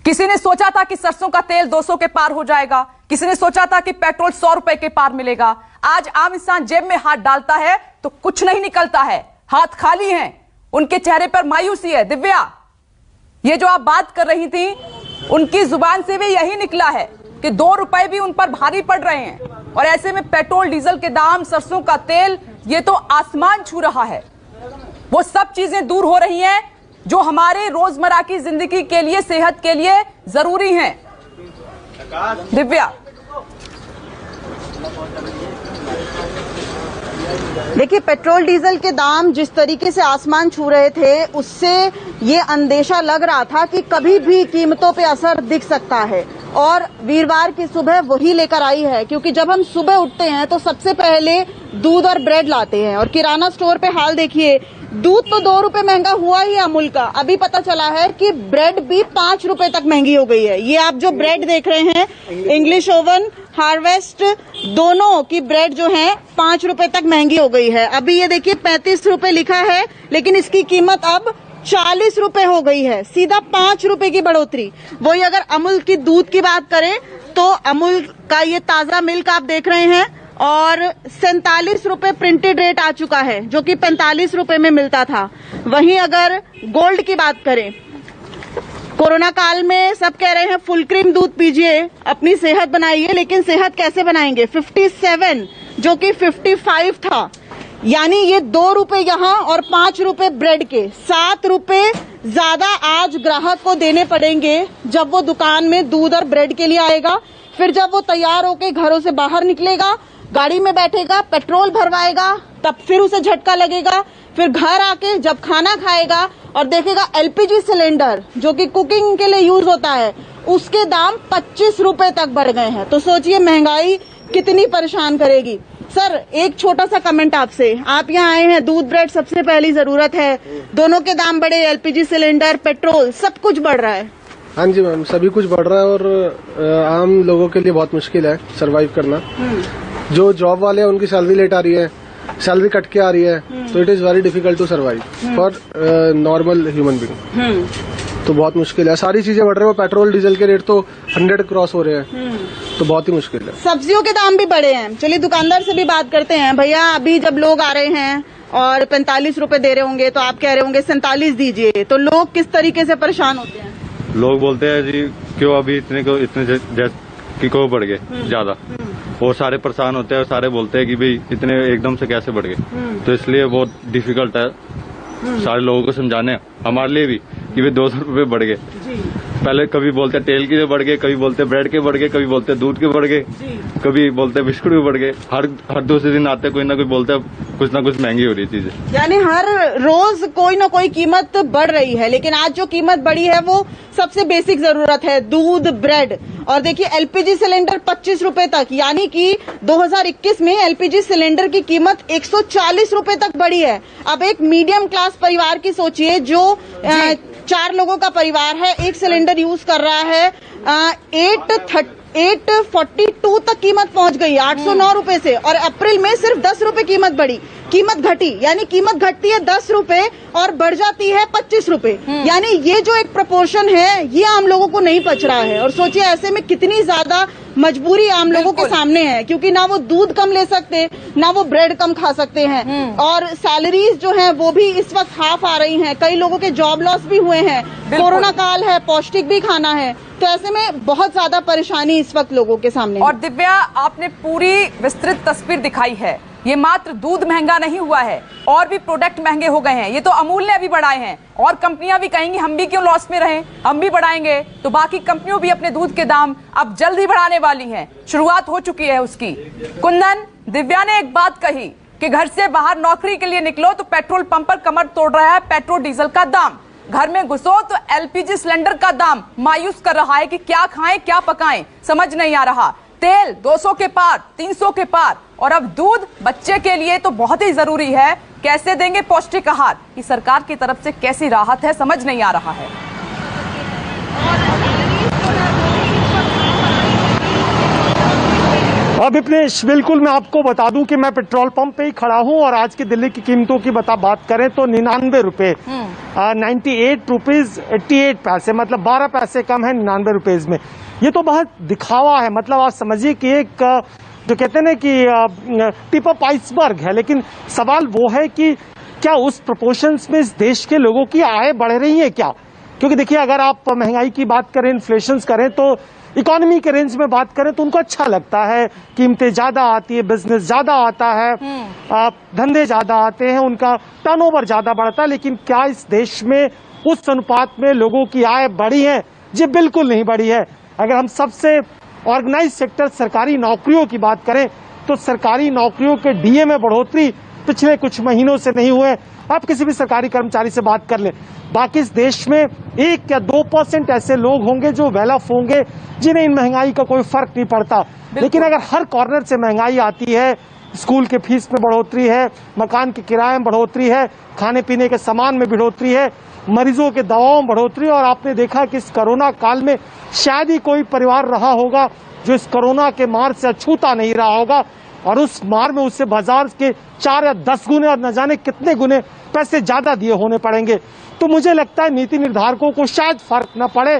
किसी ने सोचा था कि सरसों का तेल 200 के पार हो जाएगा, किसी ने सोचा था कि पेट्रोल 100 रुपए के पार मिलेगा। आज आम इंसान जेब में हाथ डालता है तो कुछ नहीं निकलता है, हाथ खाली हैं। उनके चेहरे पर मायूसी है। दिव्या, ये जो आप बात कर रही थी, उनकी जुबान से भी यही निकला है कि 2 रुपए भी उन पर भारी पड़ रहे हैं, और ऐसे में पेट्रोल डीजल के दाम, सरसों का तेल, ये तो आसमान छू रहा है। वो सब चीजें दूर हो रही हैं जो हमारे रोजमर्रा की जिंदगी के लिए, सेहत के लिए जरूरी हैं। दिव्या, देखिए, पेट्रोल डीजल के दाम जिस तरीके से आसमान छू रहे थे, उससे ये अंदेशा लग रहा था कि कभी भी कीमतों पे असर दिख सकता है। और वीरवार की सुबह वही लेकर आई है, क्योंकि जब हम सुबह उठते हैं तो सबसे पहले दूध और ब्रेड लाते हैं। और किराना स्टोर पे हाल देखिए, दूध तो 2 रुपए महंगा हुआ ही अमूल का, अभी पता चला है कि ब्रेड भी 5 रुपए तक महंगी हो गई है। ये आप जो ब्रेड देख रहे हैं, इंग्लिश ओवन, हार्वेस्ट, दोनों की ब्रेड जो है 5 रुपए तक महंगी हो गई है। अभी ये देखिए 35 रुपए लिखा है, लेकिन इसकी कीमत अब 40 रुपए हो गई है। सीधा 5 रुपए की बढ़ोतरी। वही अगर अमूल की दूध की बात करें तो अमूल का ये ताजा मिल्क आप देख रहे हैं, और 47 रुपए प्रिंटेड रेट आ चुका है, जो कि 45 रुपए में मिलता था। वहीं अगर गोल्ड की बात करें, कोरोना काल में सब कह रहे हैं फुल क्रीम दूध पीजिए, अपनी सेहत बनाइए, लेकिन सेहत कैसे बनाएंगे? 57 जो कि 55 था, यानी ये 2 रुपए यहाँ और 5 रुपए ब्रेड के, 7 रुपए ज्यादा आज ग्राहक को देने पड़ेंगे जब वो दुकान में दूध और ब्रेड के लिए आएगा। फिर जब वो तैयार होके घरों से बाहर निकलेगा, गाड़ी में बैठेगा, पेट्रोल भरवाएगा, तब फिर उसे झटका लगेगा। फिर घर आके जब खाना खाएगा और देखेगा एलपीजी सिलेंडर जो कि कुकिंग के लिए यूज होता है, उसके दाम 25 रुपए तक बढ़ गए हैं। तो सोचिए महंगाई कितनी परेशान करेगी। सर, एक छोटा सा कमेंट आपसे, आप यहाँ आए हैं, दूध ब्रेड सबसे पहली जरूरत है, दोनों के दाम बढ़े, एलपीजी सिलेंडर, पेट्रोल, सब कुछ बढ़ रहा है। हाँ जी मैम, सभी कुछ बढ़ रहा है और आम लोगों के लिए बहुत मुश्किल है सरवाइव करना। जो जॉब वाले हैं उनकी सैलरी लेट आ रही है, सैलरी कट के आ रही है, तो it is very difficult to survive for normal human being. तो बहुत मुश्किल है, सारी चीजें बढ़ रही है। पेट्रोल डीजल के रेट तो 100 क्रॉस हो रहे हैं, तो बहुत ही मुश्किल है। सब्जियों के दाम भी बढ़े हैं। चलिए दुकानदार से भी बात करते हैं। भैया, अभी जब लोग आ रहे हैं और 45 रुपए दे रहे होंगे, तो आप कह रहे होंगे 47 दीजिए, तो लोग किस तरीके से परेशान होते हैं? लोग बोलते हैं जी क्यों अभी इतने क्यों बढ़ गए ज्यादा, और सारे परेशान होते हैं और सारे बोलते हैं कि भाई इतने एकदम से कैसे बढ़ गए। तो इसलिए बहुत डिफिकल्ट है सारे लोगों को समझाने, हमारे लिए भी, कि भाई 200 रुपए बढ़ गए। पहले कभी बोलते तेल के बढ़ गए, कभी बोलते ब्रेड के बढ़ गए, कभी बोलते दूध के बढ़ गए, कभी बोलते बिस्कुट के बढ़ गए। हर दूसरे दिन आते कोई ना कोई बोलते कुछ ना कुछ महंगी हो रही चीजें। यानी हर रोज कोई ना कोई कीमत बढ़ रही है, लेकिन आज जो कीमत बढ़ी है वो सबसे बेसिक जरूरत है, दूध, ब्रेड। और देखिए एलपीजी सिलेंडर 25 रुपए तक, यानी कि 2021 में एलपीजी सिलेंडर की कीमत 140 रुपए तक बढ़ी है। अब एक मीडियम क्लास परिवार की सोचिए, जो 4 लोगों का परिवार है, एक सिलेंडर यूज कर रहा है, 842 तक कीमत पहुंच गई, 809 रुपए से। और अप्रैल में सिर्फ 10 रुपए कीमत बढ़ी, कीमत घटी, यानी कीमत घटती है 10 रुपए और बढ़ जाती है 25 रुपए। यानी ये जो एक प्रपोर्शन है, ये आम लोगों को नहीं पच रहा है। और सोचिए ऐसे में कितनी ज्यादा मजबूरी आम लोगों के सामने है, क्योंकि ना वो दूध कम ले सकते, ना वो ब्रेड कम खा सकते हैं, और सैलरीज जो हैं वो भी इस वक्त हाफ आ रही हैं। कई लोगों के जॉब लॉस भी हुए हैं, कोरोना काल है, पौष्टिक भी खाना है, तो ऐसे में बहुत ज्यादा परेशानी इस वक्त लोगों के सामने। और दिव्या, आपने पूरी विस्तृत तस्वीर दिखाई है। ये मात्र दूध महंगा नहीं हुआ है, और भी प्रोडक्ट महंगे हो गए हैं। ये तो अमूल ने अभी बढ़ाए हैं, और कंपनियां भी कहेंगी हम भी क्यों लॉस में रहें, हम भी बढ़ाएंगे, तो बाकी कंपनियों भी अपने दूध के दाम अब जल्द ही बढ़ाने वाली हैं, शुरुआत हो चुकी है उसकी। कुंदन, दिव्या ने एक बात कही कि घर से बाहर नौकरी के लिए निकलो तो पेट्रोल पंप पर कमर तोड़ रहा है पेट्रोल डीजल का दाम, घर में घुसो तो एलपीजी सिलेंडर का दाम मायूस कर रहा है कि क्या खाएं क्या पकाएं, समझ नहीं आ रहा। तेल 200 के पार, 300 के पार, और अब दूध बच्चे के लिए तो बहुत ही जरूरी है। कैसे देंगे पौष्टिक आहार, कि सरकार की तरफ से कैसी राहत है, समझ नहीं आ रहा है। विपनेश, बिल्कुल मैं आपको बता दूं कि मैं पेट्रोल पंप पे ही खड़ा हूं और आज की दिल्ली की कीमतों की बात करें तो 99 रुपए 98 रुपीज 88 पैसे, मतलब 12 पैसे कम है 99 रुपीज में। ये तो बहुत दिखावा है, मतलब आप समझिए कि एक जो कहते हैं ना कि टिप ऑफ आइसबर्ग है। लेकिन सवाल वो है कि क्या उस प्रोपोर्शंस में इस देश के लोगों की आय बढ़ रही है क्या? क्योंकि देखिए, अगर आप महंगाई की बात करें, इन्फ्लेशन करें, तो इकोनॉमी के रेंज में बात करें तो उनको अच्छा लगता है, कीमतें ज्यादा आती है, बिजनेस ज्यादा आता है, धंधे ज्यादा आते हैं, उनका टर्नओवर ज्यादा बढ़ता है। लेकिन क्या इस देश में उस अनुपात में लोगों की आय बढ़ी है? जी बिल्कुल नहीं बढ़ी है। अगर हम सबसे ऑर्गेनाइज सेक्टर सरकारी नौकरियों की बात करें तो सरकारी नौकरियों के डीए में बढ़ोतरी पिछले कुछ महीनों से नहीं हुए। आप किसी भी सरकारी कर्मचारी से बात कर लें, बाकी इस देश में 1 या 2% ऐसे लोग होंगे जो वेल ऑफ होंगे, जिन्हें इन महंगाई का कोई फर्क नहीं पड़ता। लेकिन अगर हर कॉर्नर से महंगाई आती है, स्कूल के फीस में बढ़ोतरी है, मकान के किराए में बढ़ोतरी है, खाने पीने के सामान में बढ़ोतरी है, मरीजों के दवाओं में बढ़ोतरी, और आपने देखा कि इस कोरोना काल में शायद ही कोई परिवार रहा होगा जो इस कोरोना के मार से अछूता नहीं रहा होगा, और उस मार में उससे बाजार के 4 या 10 गुने और न जाने कितने गुने पैसे ज्यादा दिए होने पड़ेंगे। तो मुझे लगता है नीति निर्धारकों को शायद फर्क न पड़े,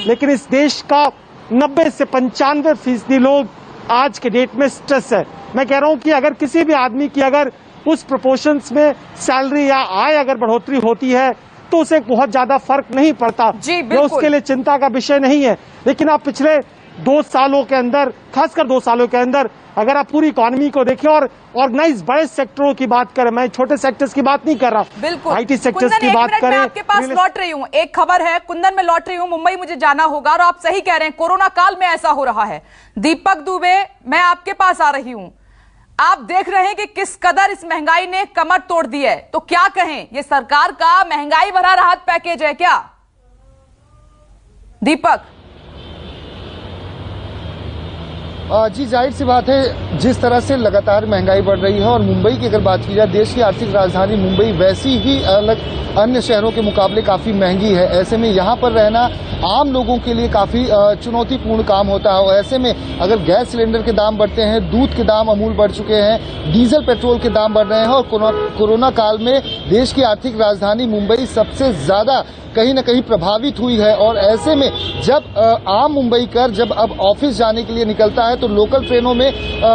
लेकिन इस देश का 90 से 95% लोग आज के डेट में स्ट्रेस है। मैं कह रहा हूं कि अगर किसी भी आदमी की अगर उस प्रोपोर्शंस में सैलरी या आय अगर बढ़ोतरी होती है तो उसे बहुत ज्यादा फर्क नहीं पड़ता, ये उसके लिए चिंता का विषय नहीं है। लेकिन आप पिछले 2 सालों के अंदर, खासकर 2 सालों के अंदर, अगर आप पूरी इकोनॉमी को देखें और ऑर्गेनाइज बड़े सेक्टरों की बात करें, मैं छोटे सेक्टर्स की बात नहीं कर रहा, बिल्कुल आईटी सेक्टर्स की बात करें। मैं आपके पास लौट रही हूँ, एक खबर है, कुंदन में लौट रही हूँ, मुंबई मुझे जाना होगा, और आप सही कह रहे हैं, कोरोना काल में ऐसा हो रहा है। दीपक दुबे, मैं आपके पास आ रही हूँ। आप देख रहे हैं कि किस कदर इस महंगाई ने कमर तोड़ दी है, तो क्या कहें, ये सरकार का महंगाई भरा राहत पैकेज है क्या? दीपक जी, जाहिर सी बात है, जिस तरह से लगातार महंगाई बढ़ रही है और मुंबई की अगर बात की जाए, देश की आर्थिक राजधानी मुंबई वैसी ही अन्य शहरों के मुकाबले काफी महंगी है। ऐसे में यहाँ पर रहना आम लोगों के लिए काफी चुनौतीपूर्ण काम होता है। और ऐसे में अगर गैस सिलेंडर के दाम बढ़ते हैं, दूध के दाम अमूल बढ़ चुके हैं, डीजल पेट्रोल के दाम बढ़ रहे हैं, और कोरोना काल में देश की आर्थिक राजधानी मुंबई सबसे ज्यादा कहीं न कहीं प्रभावित हुई है। और ऐसे में जब आम मुंबईकर जब अब ऑफिस जाने के लिए निकलता है तो लोकल ट्रेनों में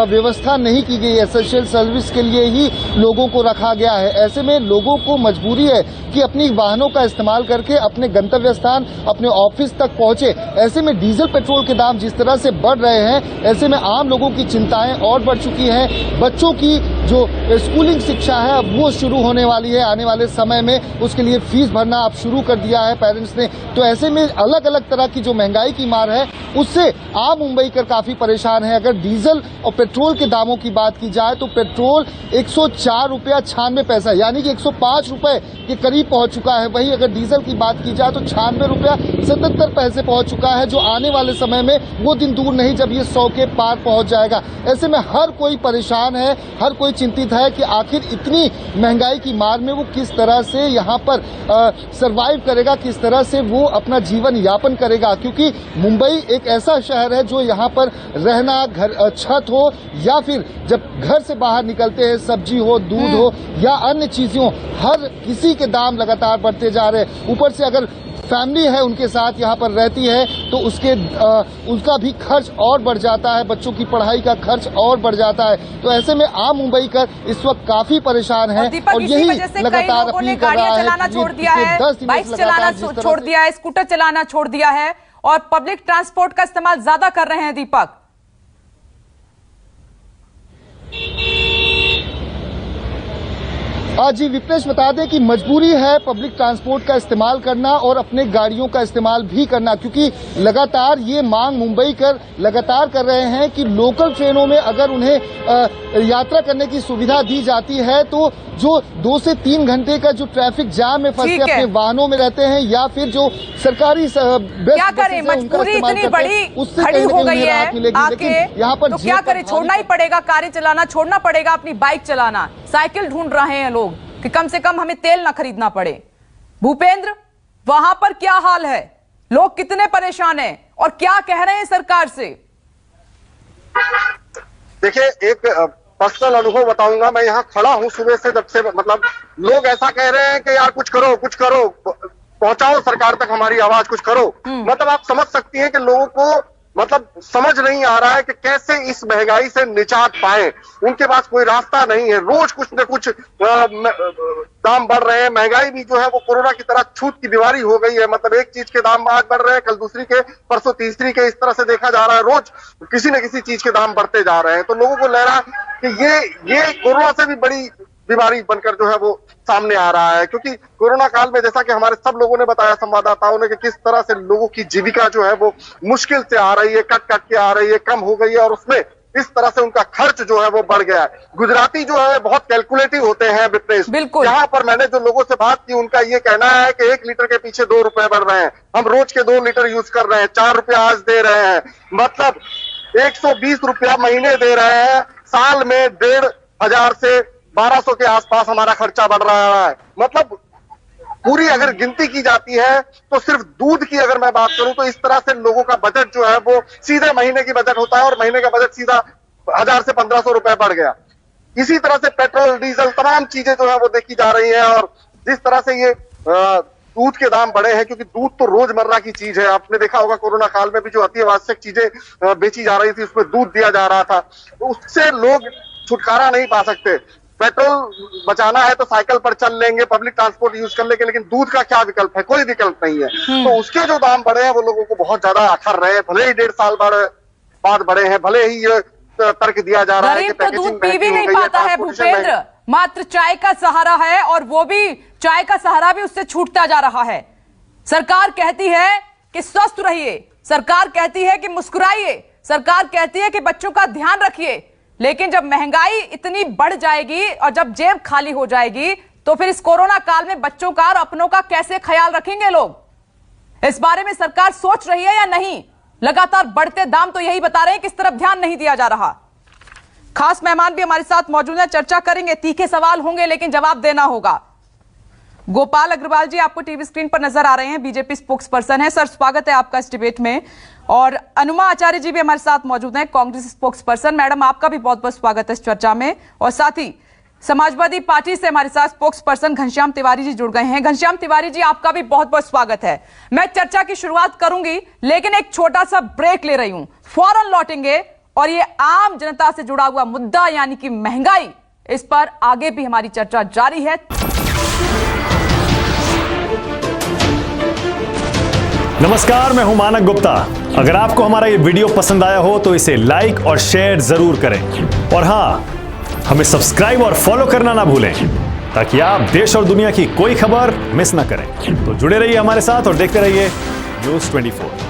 व्यवस्था नहीं की गई, एसेंशियल सर्विस के लिए ही लोगों को रखा गया है। ऐसे में लोगों को मजबूरी है कि अपनी वाहनों का इस्तेमाल करके अपने गंतव्य स्थान, अपने ऑफिस तक पहुंचे। ऐसे में डीजल पेट्रोल के दाम जिस तरह से बढ़ रहे हैं, ऐसे में आम लोगों की चिंताएं और बढ़ चुकी हैं। बच्चों की जो स्कूलिंग शिक्षा है अब वो शुरू होने वाली है आने वाले समय में, उसके लिए फीस भरना अब शुरू कर दिया है पेरेंट्स ने। तो ऐसे में अलग अलग तरह की जो महंगाई की मार है उससे आम मुंबईकर काफी परेशान है। अगर डीजल और पेट्रोल के दामों की बात की जाए तो पेट्रोल 104 रुपया 96 पैसा, यानी कि 105 रुपए के करीब पहुंच चुका है। वहीं अगर डीजल की बात की जाए तो 96 रुपया 77 पैसे पहुंच चुका है, जो आने वाले समय में वो दिन दूर नहीं जब ये 100 के पार पहुंच जाएगा। ऐसे में हर कोई परेशान है, हर कोई चिंतित है कि आखिर इतनी महंगाई की मार में वो किस तरह से यहाँ पर सरवाइव करेगा, किस तरह से वो अपना जीवन यापन करेगा। क्योंकि मुंबई एक ऐसा शहर है जो यहाँ पर रहना, घर छत हो या फिर जब घर से बाहर निकलते हैं, सब्जी हो, दूध हो या अन्य चीजें हो, हर किसी के दाम लगातार बढ़ते जा रहे हैं। ऊपर से अगर फैमिली है उनके साथ यहाँ पर रहती है तो उसका भी खर्च और बढ़ जाता है, बच्चों की पढ़ाई का खर्च और बढ़ जाता है। तो ऐसे में आम मुंबईकर इस वक्त काफी परेशान है और यही लगातार अपील कर रहा है चलाना छोड़ दिया है, बाइक चलाना छोड़ दिया है, स्कूटर चलाना छोड़ दिया है और पब्लिक ट्रांसपोर्ट का इस्तेमाल ज्यादा कर रहे हैं। दीपक जी विपनेश, बता दें कि मजबूरी है पब्लिक ट्रांसपोर्ट का इस्तेमाल करना और अपने गाड़ियों का इस्तेमाल भी करना, क्योंकि लगातार ये मांग मुंबईकर लगातार कर रहे हैं कि लोकल ट्रेनों में अगर उन्हें यात्रा करने की सुविधा दी जाती है तो जो 2 से 3 घंटे का जो ट्रैफिक जाम में फंसे अपने वाहनों में रहते हैं या फिर जो सरकारी क्या करें, मजबूरी इतनी बड़ी खड़ी हो गई है आपके, यहाँ पर तो क्या करें, छोड़ना ही पड़ेगा, कारें चलाना छोड़ना पड़ेगा, अपनी बाइक चलाना, साइकिल ढूंढ रहे हैं लोग कि कम से कम हमें तेल ना खरीदना पड़े। भूपेंद्र, वहां पर क्या हाल है, लोग कितने परेशान हैं और क्या कह रहे हैं सरकार से? देखिए, एक पर्सनल अनुभव बताऊंगा। मैं यहाँ खड़ा हूँ सुबह से, जब से मतलब लोग ऐसा कह रहे हैं कि यार कुछ करो, कुछ करो, पहुंचाओ सरकार तक हमारी आवाज, कुछ करो। मतलब आप समझ सकती हैं कि लोगों को मतलब समझ नहीं आ रहा है कि कैसे इस महंगाई से निजात पाए। उनके पास कोई रास्ता नहीं है। रोज कुछ न कुछ दाम बढ़ रहे हैं। महंगाई भी जो है वो कोरोना की तरह छूत की बीमारी हो गई है। मतलब एक चीज के दाम आज बढ़ रहे हैं, कल दूसरी के, परसों तीसरी के, इस तरह से देखा जा रहा है। रोज किसी न किसी चीज के दाम बढ़ते जा रहे हैं। तो लोगों को लग रहा है कि ये कोरोना से भी बड़ी बीमारी बनकर जो है वो सामने आ रहा है। क्योंकि कोरोना काल में जैसा कि हमारे सब लोगों ने बताया, संवाददाताओं ने, कि किस तरह से लोगों की जीविका जो है वो मुश्किल से आ रही है, कट के आ रही है, कम हो गई है, और उसमें इस तरह से उनका खर्च जो है वो बढ़ गया है। गुजराती जो है बहुत कैलकुलेटिव होते हैं विपनेश। बिल्कुल। यहाँ पर मैंने जो लोगों से बात की, उनका ये कहना है कि 1 लीटर के पीछे 2 रुपए बढ़ रहे हैं। हम रोज के 2 लीटर यूज कर रहे हैं, 4 रुपया आज दे रहे हैं। मतलब 120 रुपया महीने दे रहे हैं। साल में 1,500 से 1200 के आसपास हमारा खर्चा बढ़ रहा है। मतलब पूरी अगर गिनती की जाती है तो सिर्फ दूध की अगर मैं बात करूं तो इस तरह से लोगों का बजट जो है वो सीधे महीने की बजट होता है, और महीने का बजट सीधा 1000 से 1500 रुपए बढ़ गया। इसी तरह से पेट्रोल, डीजल, तमाम चीजें जो है वो देखी जा रही है। और जिस तरह से ये दूध के दाम बढ़े हैं, क्योंकि दूध तो रोजमर्रा की चीज है। आपने देखा होगा कोरोना काल में भी जो अति आवश्यक चीजें बेची जा रही थी, उसमें दूध दिया जा रहा था। तो उससे लोग छुटकारा नहीं पा सकते। पेट्रोल बचाना है तो साइकिल पर चल लेंगे, पब्लिक ट्रांसपोर्ट यूज कर लेंगे, लेकिन दूध का क्या विकल्प है? कोई विकल्प नहीं है। तो उसके जो दाम बढ़े हैं वो लोगों को बहुत ज्यादा अखर रहे हैं। भले ही 1.5 साल बाद बढ़े हैं, भले ही ये तर्क दिया जा रहा है कि गरीब तो दूध पी भी नहीं पाता है भूपेंद्र, मात्र चाय का सहारा है, और वो भी चाय का सहारा भी उससे छूटता जा रहा है। सरकार कहती है कि स्वस्थ रहिए, सरकार कहती है कि मुस्कुराइए, सरकार कहती है कि बच्चों का ध्यान रखिए, लेकिन जब महंगाई इतनी बढ़ जाएगी और जब जेब खाली हो जाएगी तो फिर इस कोरोना काल में बच्चों का और अपनों का कैसे ख्याल रखेंगे लोग? इस बारे में सरकार सोच रही है या नहीं? लगातार बढ़ते दाम तो यही बता रहे हैं कि इस तरफ ध्यान नहीं दिया जा रहा। खास मेहमान भी हमारे साथ मौजूद हैं, चर्चा करेंगे। तीखे सवाल होंगे लेकिन जवाब देना होगा। गोपाल अग्रवाल जी आपको टीवी स्क्रीन पर नजर आ रहे हैं, बीजेपी स्पोक्स पर्सन है। सर स्वागत है आपका इस डिबेट में। और अनुमा आचार्य जी भी हमारे साथ मौजूद हैं, कांग्रेस स्पोक्स पर्सन। मैडम आपका भी बहुत बहुत स्वागत है इस चर्चा में। और साथ ही समाजवादी पार्टी से हमारे साथ स्पोक्स पर्सन घनश्याम तिवारी जी जुड़ गए हैं। घनश्याम तिवारी जी आपका भी बहुत बहुत स्वागत है। मैं चर्चा की शुरुआत करूंगी लेकिन एक छोटा सा ब्रेक ले रही हूं, फौरन लौटेंगे और ये आम जनता से जुड़ा हुआ मुद्दा यानी कि महंगाई, इस पर आगे भी हमारी चर्चा जारी है। नमस्कार, मैं हूं मानक गुप्ता। अगर आपको हमारा ये वीडियो पसंद आया हो तो इसे लाइक और शेयर जरूर करें, और हां, हमें सब्सक्राइब और फॉलो करना ना भूलें ताकि आप देश और दुनिया की कोई खबर मिस ना करें। तो जुड़े रहिए हमारे साथ और देखते रहिए न्यूज़ 24।